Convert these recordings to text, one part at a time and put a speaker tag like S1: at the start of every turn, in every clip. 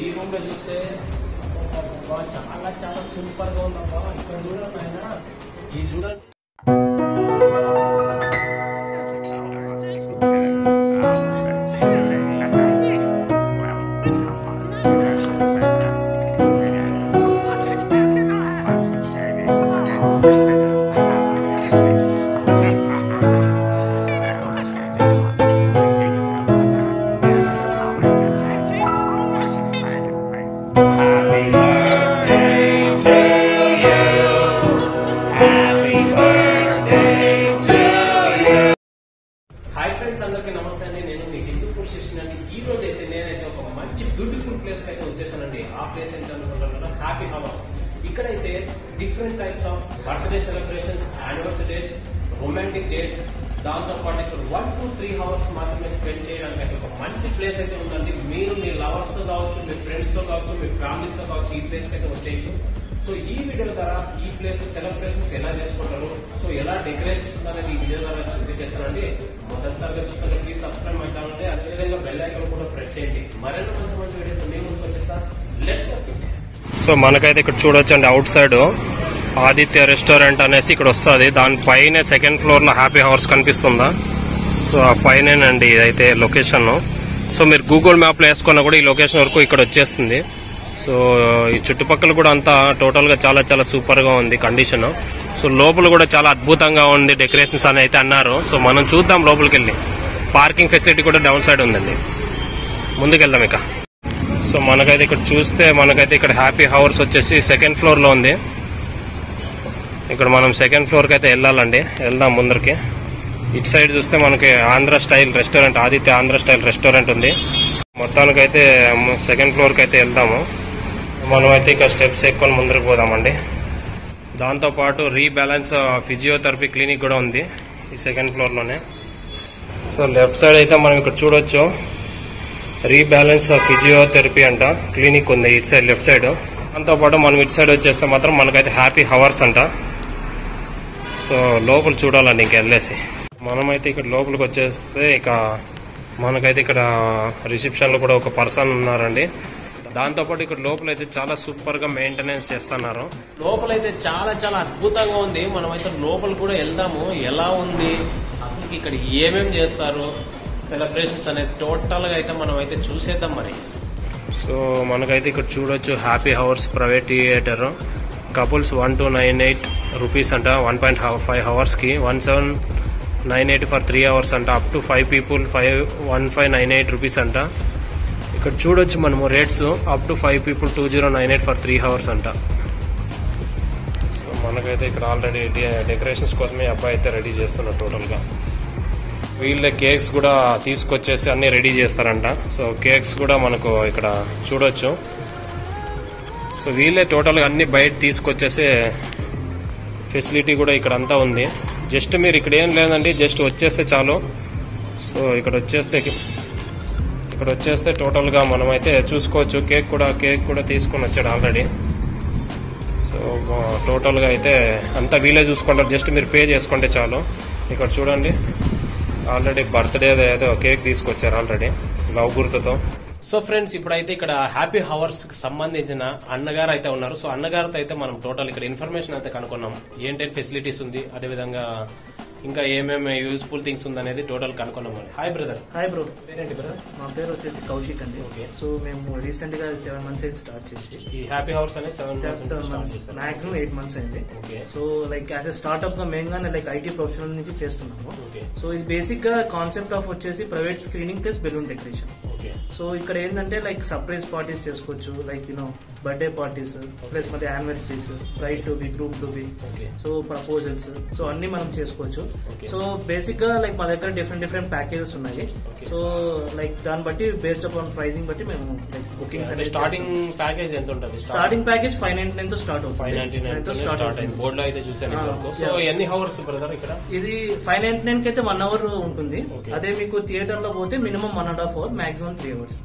S1: ఈ రూమ్ లో చూస్తే చాలా చాలా సూపర్ గా ఉందబ్బా. ఇక్కడ చూడండి ఆయన, ఈ చూడండి. అందరికీ నమస్తే అండి. నేను మీ హిందూపూర్ స్టేషన్ అండి. ఈ రోజు అయితే నేనైతే ఒక మంచి బ్యూటిఫుల్ ప్లేస్ అయితే వచ్చేసానండి. ఆ ప్లేస్ ఏంటంటే హ్యాపీ హవర్స్. ఇక్కడైతే different types of birthday celebrations, anniversary dates, romantic dates, దాంతో పాటు ఇక్కడ 1 to 3 hours మాత్రమే స్పెండ్ చేయడానికి అయితే ఒక మంచి ప్లేస్ అయితే ఉందండి. మీరు మీ లవర్స్ తో కావచ్చు, మీ ఫ్రెండ్స్ తో కావచ్చు, మీ ఫ్యామిలీస్ తో కావచ్చు, ఈ ప్లేస్ కి అయితే వచ్చేయచ్చు. సో ఈ వీడియో ద్వారా ఈ ప్లేస్ సెలబ్రేషన్స్ ఎలా చేసుకుంటారు, సో ఎలా డెకరేషన్స్ ఉందనేది ఈ వీడియో ద్వారా చూపించేస్తానండి. మొదటిసారిగా చూస్తుంటే ప్లీజ్ సబ్స్క్రైబ్ మై ఛానల్ అండి. అదేవిధంగా బెల్ ఐకాన్ కూడా ప్రెస్ చేయండి. మరెన్నో మంచి మంచి వీడియోస్ మీ ముందుకు వచ్చేస్తా. Let's watch it.
S2: సో మనకైతే ఇక్కడ చూడొచ్చు అండి, అవుట్ సైడ్ ఆదిత్య రెస్టారెంట్ అనేసి ఇక్కడ వస్తుంది. దానిపైన సెకండ్ ఫ్లోర్ లో హ్యాపీ హవర్స్ కనిపిస్తుందా? సో ఆ పైనేనండి ఇదైతే లొకేషన్. సో మీరు గూగుల్ మ్యాప్ లో వేసుకున్నా కూడా ఈ లొకేషన్ వరకు ఇక్కడ వచ్చేస్తుంది. సో ఈ చుట్టుపక్కల కూడా అంతా టోటల్ గా చాలా చాలా సూపర్ గా ఉంది కండిషన్. సో లోపల కూడా చాలా అద్భుతంగా ఉంది డెకరేషన్స్ అని అయితే అన్నారు. సో మనం చూద్దాం లోపలికి వెళ్ళి. పార్కింగ్ ఫెసిలిటీ కూడా డౌన్ సైడ్ ఉందండి. ముందుకెళ్దాం ఇక. సో మనకైతే ఇక్కడ చూస్తే మనకైతే ఇక్కడ హ్యాపీ హవర్స్ వచ్చేసి సెకండ్ ఫ్లోర్ లో ఉంది. ఇక్కడ మనం సెకండ్ ఫ్లోర్ కి అయితే వెళ్ళాలండి. వెళ్దాం ముందరికి. ఇటు సైడ్ చూస్తే మనకి Andhra style restaurant, Aditya Andhra style restaurant ఉంది. మొత్తానికైతే సెకండ్ ఫ్లోర్ కి అయితే వెళ్దాము. మనం అయితే ఇక స్టెప్స్ ఎక్కువ ముందరికి పోదామండి. దాంతోపాటు రీబ్యాలెన్స్ ఫిజియోథెరపీ క్లినిక్ కూడా ఉంది ఈ సెకండ్ ఫ్లోర్ లోనే. సో లెఫ్ట్ సైడ్ అయితే మనం ఇక్కడ చూడొచ్చు, రీబ్యాలెన్స్ ఫిజియోథెరపీ అంట క్లినిక్ ఉంది ఇటు సైడ్ లెఫ్ట్ సైడ్. దాంతోపాటు మనం ఇటు సైడ్ వచ్చేస్తే మాత్రం మనకైతే హ్యాపీ హవర్స్ అంట. సో లోపల చూడాలండి ఇంక వెళ్ళేసి. మనమైతే ఇక్కడ లోపలికి వచ్చేస్తే ఇక మనకైతే ఇక్కడ రిసెప్షన్ లో కూడా ఒక పర్సన్ ఉన్నారండి. దాంతోపాటు ఇక్కడ లోపలైతే చాలా సూపర్ గా మెయింటెనెన్స్ చేస్తున్నారు.
S1: లోపలైతే చాలా చాలా అద్భుతంగా ఉంది. మనమైతే లోపల కూడా వెళ్దాము. ఎలా ఉంది అసలు ఇక్కడ ఏమేమి చేస్తారు, సెలబ్రేషన్స్ అనేది టోటల్ గా అయితే మనం అయితే చూసేద్దాం మరి.
S2: సో మనకైతే ఇక్కడ చూడొచ్చు happy hours private theatre. Couples 1298 rupees అంట 1.5 hours కి, 1798 ఫర్ 3 hours అంట. అప్ టు 5 people 1598 రూపీస్ అంట. ఇక్కడ చూడొచ్చు మనము rates. Up to 5 people 2098 for 3 hours అంట. సో మనకైతే ఇక్కడ ఆల్రెడీ డెకరేషన్స్ కోసమే అబ్బాయి అయితే రెడీ చేస్తున్నారు టోటల్ గా. వీళ్ళ కేక్స్ కూడా తీసుకొచ్చేసి అన్ని రెడీ చేస్తారంట. సో కేక్స్ కూడా మనకు ఇక్కడ చూడొచ్చు. సో వీళ్ళే టోటల్ గా అన్ని బయట తీసుకొచ్చేసే ఫెసిలిటీ కూడా ఇక్కడ అంతా ఉంది. జస్ట్ మీరు ఇక్కడ ఏం లేదండి, జస్ట్ వచ్చేస్తే చాలు. సో ఇక్కడ వచ్చేస్తే టోటల్ గా మనమైతే చూసుకోవచ్చు. కేక్ కూడా తీసుకొని వచ్చాడు ఆల్రెడీ. సో టోటల్ గా అయితే అంతా వీళ్ళే చూసుకుంటారు. జస్ట్ మీరు పే చేసుకుంటే చాలు. ఇక్కడ చూడండి ఆల్రెడీ బర్త్డే ఏదో కేక్ తీసుకొచ్చారు ఆల్రెడీ లవ్ గుర్తుతో.
S1: సో ఫ్రెండ్స్, ఇప్పుడైతే ఇక్కడ హ్యాపీ హవర్స్ కి సంబంధించిన అన్నగారు అయితే ఉన్నారు. సో అన్నగారితో అయితే మనం టోటల్ ఇక్కడ ఇన్ఫర్మేషన్ అయితే కనుక్కున్నాం. ఏంటంటే ఫెసిలిటీస్ ఉంది, అదేవిధంగా ఇంకా ఏమేమి యూస్ఫుల్ థింగ్స్ ఉందనేది టోటల్ కనుక్కున్నాం. Hi brother.
S3: Hi bro.
S1: పేరేంటి బ్రదర్?
S3: మా పేరు వచ్చేసి కౌశిక్ అండి.
S1: ఓకే.
S3: సో మేము రీసెంట్ గా 7 months అయితే స్టార్ట్ చేసి
S1: ఈ హ్యాపీ హవర్స్ అనేది 7
S3: months మాక్సిమం 8 months అయింది.
S1: Okay.
S3: So like as a startup గా మెయిన్ గానే లైక్ ఐటీ ప్రొఫెషనల్ నుంచి చేస్తున్నాము.
S1: ఓకే.
S3: సో ఇది బేసిక్ గా కాన్సెప్ట్ ఆఫ్ వచ్చేసి private screening plus balloon decoration.
S1: Okay.
S3: So ఇక్కడ ఏంటంటే లైక్ సర్ప్రైజ్ పార్టీస్ చేసుకోవచ్చు, లైక్ బర్త్డే పార్టీస్ ప్లస్ మరి anniversaries, braid to be, group to be, so proposals, so అన్ని మనం చేసుకోవచ్చు. సో బేసిక్ గా లైక్ మా దగ్గర డిఫరెంట్ ప్యాకేజెస్ ఉన్నాయి. సో లైక్ దాన్ని బట్టి బేస్డ్ అపాన్ ప్రైసింగ్ బట్టి మేము లైక్ బుకింగ్స్ అనేది
S1: స్టార్టింగ్ ప్యాకేజ్ ఎంత ఉంటుంది?
S3: స్టార్టింగ్ ప్యాకేజ్ 599 తో స్టార్ట్ అవుతుంది.
S1: 599 తో స్టార్ట్ అవుతుంది. బోర్డు లో అయితే చూసాను. సో ఎన్ని హవర్స్ బ్రదర్ ఇక్కడ?
S3: ఇది 599 కి అయితే 1 hour ఉంటుంది. అదే మీకు థియేటర్ లో పోతే minimum 1.5 hour, maximum 3 hours.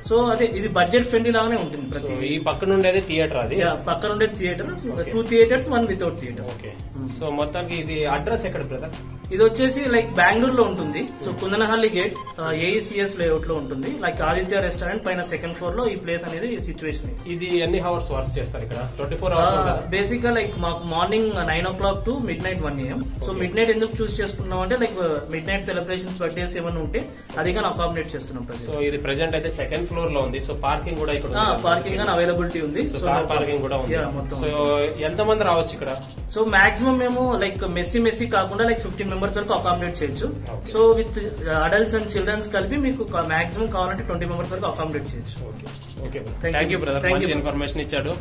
S3: So అదే ఇది బడ్జెట్ ఫ్రెండ్లీ లాగానే ఉంటుంది. ప్రతి
S1: ఈ పక్కన ఉండేది థియేటర్, అది
S3: పక్కన ఉండే theatre, 2 theaters, 1 without theater.
S1: Okay. So మొత్తానికి ఇది అడ్రస్ ఎక్కడ బ్రదర్?
S3: ఇది వచ్చేసి లైక్ బెంగళూరులో ఉంటుంది. సో కుందనహల్లి గేట్ AECS లేఅవుట్ లో ఉంటుంది. లైక్ ఆదిత్య రెస్టారెంట్ పైన సెకండ్ ఫ్లోర్ లో ఈ ప్లేస్ అనేది సిచ్యువేషన్.
S1: ఇది ఎన్ని అవర్స్ వర్క్ చేస్తారు ఇక్కడ? 24 hours.
S3: బేసిక్ గా లైక్ మాకు morning 9 o'clock to midnight 1 AM. So mid night ఎందుకు చూస్ చేసుకున్నాం అంటే like mid night celebrations birthdays ఏమైనా ఉంటే అది కానీ అకామిడేట్ చేస్తున్నాం.
S1: సో ఇది ప్రెజెంట్ అయితే సెకండ్ ఫ్లోర్ లో ఉంది. సో పార్కింగ్ కూడా ఇక్కడ
S3: పార్కింగ్ గానీ అవైలబిలిటీ ఉంది.
S1: సో పార్కింగ్ కూడా ఉంది. సో ఎంత మంది రావచ్చు ఇక్కడ?
S3: సో మాక్సిమం మేము లైక్ మెస్సీ కాకుండా లైక్ 15 members వరకు అకామిడేట్ చేయొచ్చు. So with adults and childrens కలిపి మీకు మాక్సిమం కావాలంటే 20 members వరకు అకామిడేట్ చేయొచ్చు.
S1: థ్యాంక్ యూ బ్రదర్, మంచి ఇన్ఫర్మేషన్ ఇచ్చాడు.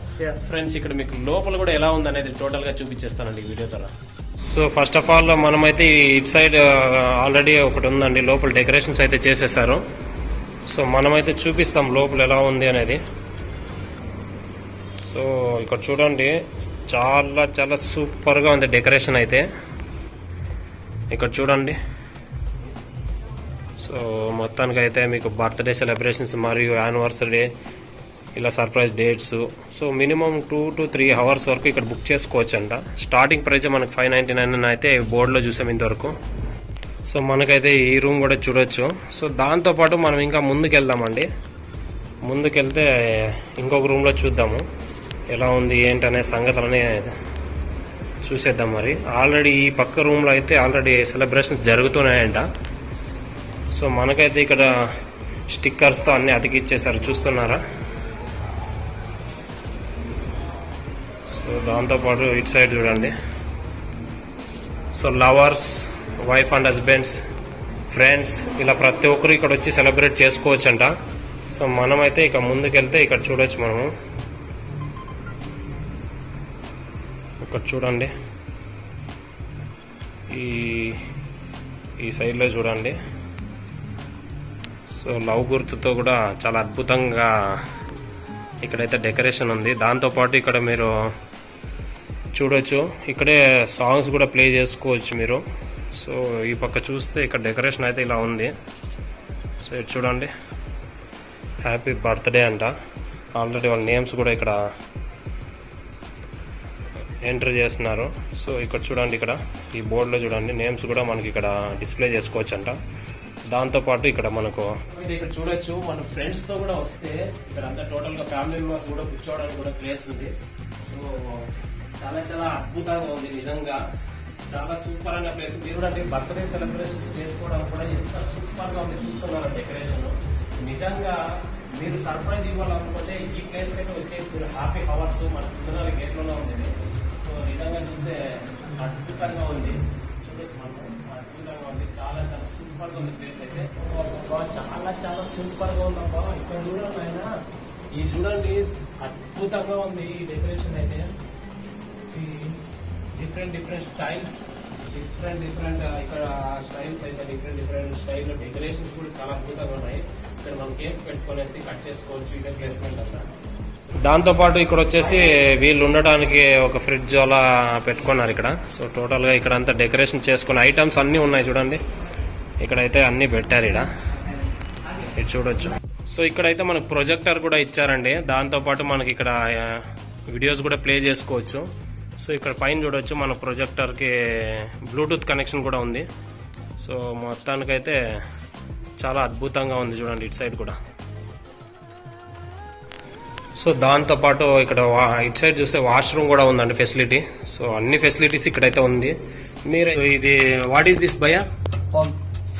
S1: ఫ్రెండ్స్ ఇక్కడ మీకు లోపల కూడా ఎలా ఉంది అనేది టోటల్ గా చూపించేస్తానండి ఈ వీడియో ద్వారా.
S2: సో ఫస్ట్ ఆఫ్ ఆల్ మనమైతే ఇట్ సైడ్ ఆల్రెడీ ఒకటి ఉందండి, లోపల డెకరేషన్స్ అయితే చేసేసారు. సో మనమైతే చూపిస్తాం లోపల ఎలా ఉంది అనేది. సో ఇక్కడ చూడండి, చాలా చాలా సూపర్ గా ఉంది డెకరేషన్ అయితే. ఇక్కడ చూడండి. సో మొత్తానికి అయితే మీకు బర్త్డే సెలబ్రేషన్స్ మరియు యానివర్సరీ ఇలా surprise dates. So minimum 2 to 3 hours వరకు ఇక్కడ బుక్ చేసుకోవచ్చు అంట. స్టార్టింగ్ ప్రైస్ మనకు 599 అయితే బోర్డులో చూసాం ఇంతవరకు. సో మనకైతే ఈ రూమ్ కూడా చూడొచ్చు. సో దాంతోపాటు మనం ఇంకా ముందుకెళ్దామండి. ముందుకెళ్తే ఇంకొక రూమ్లో చూద్దాము ఎలా ఉంది ఏంటనే సంగతులనే చూసేద్దాం. మరి ఆల్రెడీ ఈ పక్క రూమ్లో అయితే ఆల్రెడీ సెలబ్రేషన్స్ జరుగుతున్నాయంట. సో మనకైతే ఇక్కడ స్టిక్కర్స్తో అన్ని అతికిచ్చేసారు, చూస్తున్నారా? సో దాంతోపాటు ఇటు సైడ్ చూడండి. So lovers, wife and husbands, friends ఇలా ప్రతి ఒక్కరు ఇక్కడ వచ్చి సెలబ్రేట్ చేసుకోవచ్చు అంట. సో మనమైతే ఇక ముందుకెళ్తే ఇక్కడ చూడొచ్చు మనము. ఇక్కడ చూడండి, ఈ సైడ్లో చూడండి. సో లవ్ గుర్తుతో కూడా చాలా అద్భుతంగా ఇక్కడైతే డెకరేషన్ ఉంది. దాంతోపాటు ఇక్కడ మీరు చూడొచ్చు, ఇక్కడే సాంగ్స్ కూడా ప్లే చేసుకోవచ్చు మీరు. సో ఈ పక్క చూస్తే ఇక్కడ డెకరేషన్ అయితే ఇలా ఉంది. సో ఇది చూడండి, హ్యాపీ బర్త్డే అంట. ఆల్రెడీ వాళ్ళ నేమ్స్ కూడా ఇక్కడ ఎంటర్ చేస్తున్నారు. సో ఇక్కడ చూడండి, ఇక్కడ ఈ బోర్డులో చూడండి నేమ్స్ కూడా మనకి ఇక్కడ డిస్ప్లే చేసుకోవచ్చు అంట. దాంతోపాటు ఇక్కడ మనకు
S1: ఇక్కడ చూడొచ్చు, మన ఫ్రెండ్స్ తో కూడా వస్తే ఇక్కడ అంతా టోటల్ గా ఫ్యామిలీ మెంబర్స్ కూడా కూర్చోవడానికి కూడా ప్లేస్ ఉంది. సో చాలా చాలా అద్భుతంగా ఉంది, నిజంగా చాలా సూపర్ అయిన ప్లేస్. మీరు కూడా బర్త్డే సెలబ్రేషన్స్ చేసుకోవడానికి కూడా ఎంత సూపర్ గా ఉంది చూస్తున్నారు డెకరేషన్. నిజంగా మీరు సర్ప్రైజ్ ఇవ్వాలనుకుంటే ఈ ప్లేస్ అయితే వచ్చేసి మీరు హ్యాపీ అవర్స్ మన కుందనాల గేట్ లోనే ఉంది. సో నిజంగా చూస్తే అద్భుతంగా ఉంది, చూడొచ్చు మనకు అద్భుతంగా ఉంది. చాలా చాలా సూపర్ గా ఉంది ప్లేస్ అయితే. చాలా చాలా సూపర్ గా ఉందబ్బా. ఇక్కడ చూడండి ఆయన, ఈ చూడండి అద్భుతంగా ఉంది ఈ డెకరేషన్ అయితే. డిఫరెంట్ స్టైల్స్, డిఫరెంట్ ఇక్కడ స్టైల్స్ అయితే డిఫరెంట్ స్టైల్ డెకరేషన్స్ కూడా చాలా అద్భుతంగా ఉన్నాయి. ఇక్కడ మనం కేక్ పెట్టుకునేసి కట్ చేసుకోవచ్చు, ఇదే ప్లేస్మెంట్ అంతా.
S2: దాంతోపాటు ఇక్కడ వచ్చేసి వీళ్ళు ఉండడానికి ఒక ఫ్రిడ్జ్ అలా పెట్టుకున్నారు ఇక్కడ. సో టోటల్ గా ఇక్కడ అంతా డెకరేషన్ చేసుకున్న ఐటమ్స్ అన్ని ఉన్నాయి చూడండి. ఇక్కడైతే అన్ని పెట్టారు ఇక్కడ, ఇది చూడొచ్చు. సో ఇక్కడైతే మనకు ప్రొజెక్టర్ కూడా ఇచ్చారండి. దాంతోపాటు మనకి ఇక్కడ వీడియోస్ కూడా ప్లే చేసుకోవచ్చు. సో ఇక్కడ పైన చూడొచ్చు మన ప్రొజెక్టర్కి బ్లూటూత్ కనెక్షన్ కూడా ఉంది. సో మొత్తానికైతే చాలా అద్భుతంగా ఉంది చూడండి ఇటు సైడ్ కూడా. సో దాంతోపాటు ఇక్కడ ఇటు సైడ్ చూస్తే వాష్రూమ్ కూడా ఉందండి ఫెసిలిటీ. సో అన్ని ఫెసిలిటీస్ ఇక్కడైతే ఉంది. మీరు ఇది వాట్ ఈస్ దిస్ భయ్యా?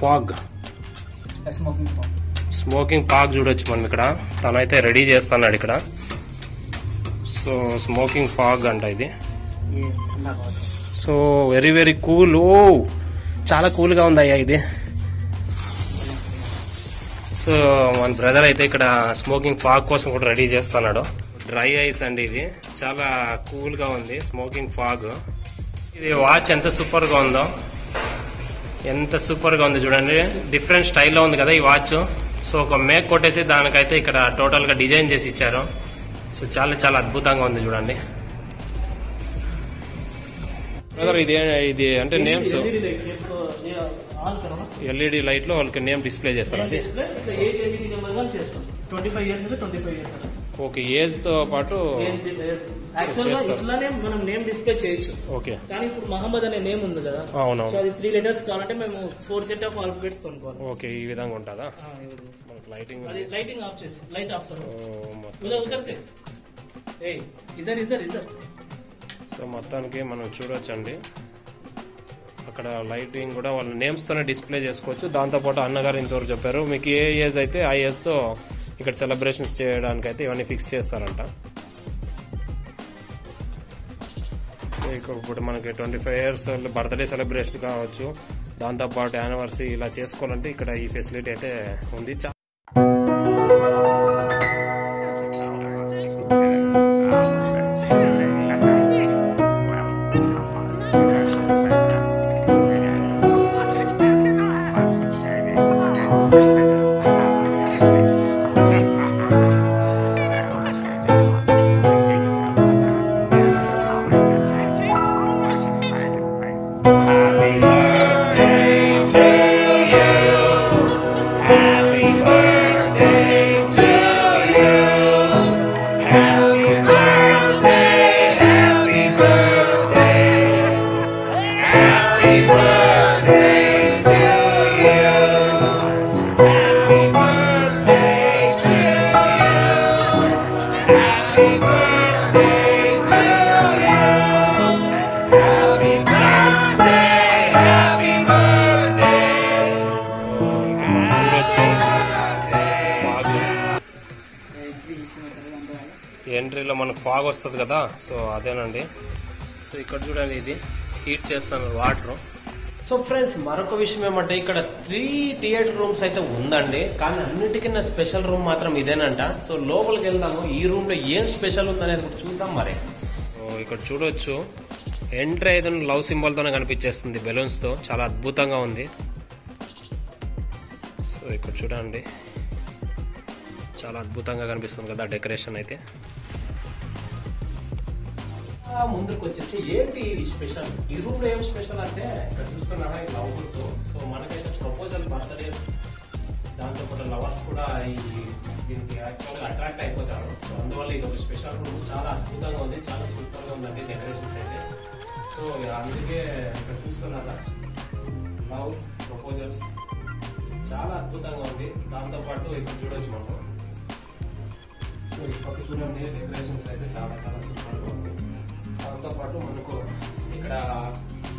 S2: ఫాగ్, స్మోకింగ్ పార్క్ చూడొచ్చు మనం ఇక్కడ. తనైతే రెడీ చేస్తున్నాడు ఇక్కడ. సో స్మోకింగ్ పార్క్ అంట ఇది. So very very cool. Oh చాలా కూల్ గా ఉంది అయ్యా ఇది. సో మన బ్రదర్ అయితే ఇక్కడ స్మోకింగ్ ఫాగ్ కోసం కూడా రెడీ చేస్తున్నాడు. డ్రై ఐస్ అండి ఇది, చాలా కూల్ గా ఉంది స్మోకింగ్ ఫాగ్. ఇది వాచ్ ఎంత సూపర్ గా ఉందో, ఎంత సూపర్ గా ఉంది చూడండి. డిఫరెంట్ స్టైల్లో ఉంది కదా ఈ వాచ్. సో ఒక మేక్ కొట్టేసి దానికైతే ఇక్కడ టోటల్ గా డిజైన్ చేసి ఇచ్చారు. సో చాలా చాలా అద్భుతంగా ఉంది చూడండి. బ్రదర్ ఇది అంటే నేమ్స్ ఎల్ఈడి లైట్ లో వాళ్ళకి నేమ్ డిస్ప్లే చేస్తారు. అది ఓకే, ఏజ్ తో పాటు
S3: యాక్చువల్ గా ఇట్లానే మనం నేమ్ డిస్ప్లే చేయొచ్చు.
S2: ఓకే.
S3: కానీ ఇప్పుడు మహమ్మద్ అనే నేమ్ ఉంది కదా, సో అది 3 letters కావాలంటే మేము 4 set of alphabets కొనుక్కోవాలి.
S2: ఓకే, ఈ విధంగా ఉంటుందా? లైటింగ్
S3: లైటింగ్ ఆఫ్ చేసి లైట్ ఆఫ్ కरो. ఉదర్ సే ఏయ్ ఇదర్ ఇదర్ ఇదర్.
S2: సో మొత్తానికి మనం చూడొచ్చండి, అక్కడ లైటింగ్ కూడా వాళ్ళ నేమ్స్ తోనే డిస్ప్లే చేసుకోవచ్చు. దాంతోపాటు అన్నగారు ఇంతవరకు చెప్పారు మీకు ఏ ఏజ్ అయితే ఆ ఏజ్ తో ఇక్కడ సెలబ్రేషన్స్ చేయడానికి అయితే ఇవన్నీ ఫిక్స్ చేస్తారంట. సో ఇప్పుడు మనకి 25 years బర్త్డే సెలబ్రేషన్ కావచ్చు, దాంతోపాటు యానివర్సరీ ఇలా చేసుకోవాలంటే ఇక్కడ ఈ ఫెసిలిటీ అయితే ఉంది. ఎంట్రీలో మనకు ఫాగ్ వస్తుంది కదా, సో అదేనండి. సో ఇక్కడ చూడండి, ఇది హీట్ చేస్తాను వాటర్.
S1: సో ఫ్రెండ్స్, మరొక విషయం ఏమంటే ఇక్కడ 3 థియేటర్ రూమ్స్ అయితే ఉందండి, కానీ అన్నిటికన్నా స్పెషల్ రూమ్ మాత్రం ఇదేనంట. సో లోపలికి వెళ్దాము, ఈ రూమ్ లో ఏం స్పెషల్ ఉందనేది కూడా చూద్దాం. మరి
S2: ఇక్కడ చూడొచ్చు, ఎంట్రీ అయితే లవ్ సింబల్ తోనే కనిపించేస్తుంది, బెలూన్స్ తో, చాలా అద్భుతంగా ఉంది. సో ఇక్కడ చూడండి, చాలా అద్భుతంగా కనిపిస్తుంది కదా డెకరేషన్ అయితే.
S1: ముందుకు వచ్చేసి ఏంటి స్పెషల్, ఈ రూమ్ లో ఏం స్పెషల్ అంటే ఇక్కడ చూస్తున్నారా ఈ లవ్ తో. సో మనకైతే ప్రపోజల్, బర్త్డేస్, దాంతోపాటు లవర్స్ కూడా దీనికి యాక్చువల్గా అట్రాక్ట్ అయిపోతారు. సో అందువల్ల ఇది ఒక స్పెషల్ రూమ్, చాలా అద్భుతంగా ఉంది, చాలా సూపర్ గా ఉందండి డెకరేషన్స్ అయితే. సో అందుకే ఇక్కడ చూస్తున్నారా లవ్ ప్రపోజల్స్ చాలా అద్భుతంగా ఉంది. దాంతోపాటు ఇక్కడ చూడొచ్చు మనం. సో ఇక్కడ చూడండి, డెకరేషన్స్ అయితే చాలా చాలా సూపర్ గా ఉంది. దాంతోపాటు మనకు ఇక్కడ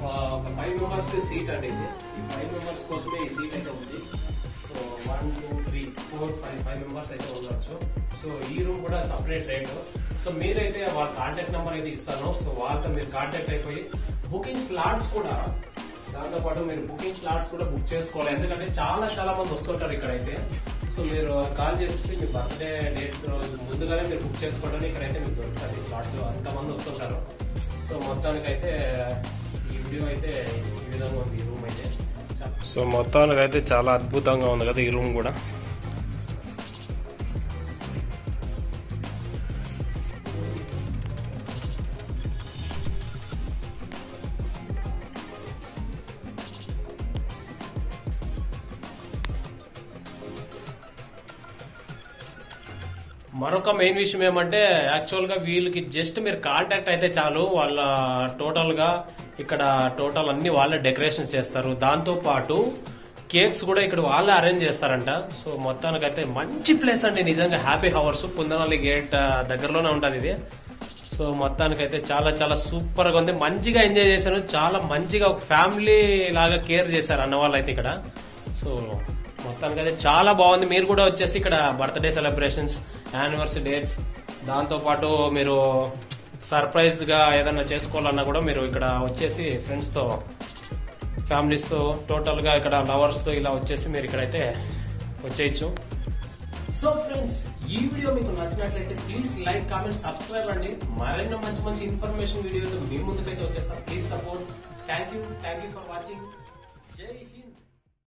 S1: ఒక 5 members సీట్ అండి, ఇది ఈ 5 members కోసమే ఈ సీట్ అయితే ఉంది. సో 1 2 3 4 5 members అయితే ఉండొచ్చు. సో ఈ రూమ్ కూడా సపరేట్ రేటు. సో మీరైతే వాళ్ళ కాంటాక్ట్ నెంబర్ అయితే ఇస్తాను, సో వాళ్ళతో మీరు కాంటాక్ట్ అయిపోయి బుకింగ్ స్లాట్స్ కూడా, దాంతోపాటు మీరు బుకింగ్ స్లాట్స్ కూడా బుక్ చేసుకోవాలి. ఎందుకంటే చాలా చాలా మంది వస్తుంటారు ఇక్కడైతే. సో మీరు కాల్ చేసేసి మీ బర్త్డే డేట్ రోజు ముందుగానే మీరు బుక్ చేసుకోవడానికి ఇక్కడైతే మీకు దొరుకుతుంది స్లాట్స్, అంతమంది వస్తుంటారు. సో మొత్తానికైతే ఈ వీడియో అయితే ఈ విధంగా ఉంది ఈ రూమ్ అయితే.
S2: సో మొత్తానికైతే చాలా అద్భుతంగా ఉంది కదా ఈ రూమ్ కూడా.
S1: మరొక మెయిన్ విషయం ఏమంటే యాక్చువల్ గా వీళ్ళకి జస్ట్ మీరు కాంటాక్ట్ అయితే చాలు, వాళ్ళ టోటల్ గా ఇక్కడ టోటల్ అన్ని వాళ్ళే డెకరేషన్ చేస్తారు. దాంతో పాటు కేక్స్ కూడా ఇక్కడ వాళ్ళే అరేంజ్ చేస్తారంట. సో మొత్తానికైతే మంచి ప్లేస్ అండి నిజంగా. హ్యాపీ హవర్స్ పుందనల్లి గేట్ దగ్గరలోనే ఉంటుంది ఇది. సో మొత్తానికైతే చాలా చాలా సూపర్ గా ఉంది, మంచిగా ఎంజాయ్ చేశాను. చాలా మంచిగా ఒక ఫ్యామిలీ లాగా కేర్ చేశారు అన్న వాళ్ళు అయితే ఇక్కడ. సో మొత్తానికైతే చాలా బాగుంది. మీరు కూడా వచ్చేసి ఇక్కడ బర్త్డే సెలబ్రేషన్స్, యానివర్సరీ డేట్స్, దాంతోపాటు మీరు సర్ప్రైజ్ గా ఏదైనా చేసుకోవాలన్నా కూడా మీరు ఇక్కడ వచ్చేసి ఫ్రెండ్స్ తో, ఫ్యామిలీస్ తో, టోటల్ గా ఇక్కడ లవర్స్ తో ఇలా వచ్చేసి మీరు ఇక్కడైతే వచ్చేయచ్చు. సో ఫ్రెండ్స్, ఈ వీడియో మీకు నచ్చినట్లయితే ప్లీజ్ లైక్, కామెంట్, సబ్స్క్రైబ్ అండి. మరెన్నో మంచి మంచి ఇన్ఫర్మేషన్ వీడియోతో మీ ముందుకైతే వచ్చేస్తాం. Please support. Thank you for watching. జై హింద్.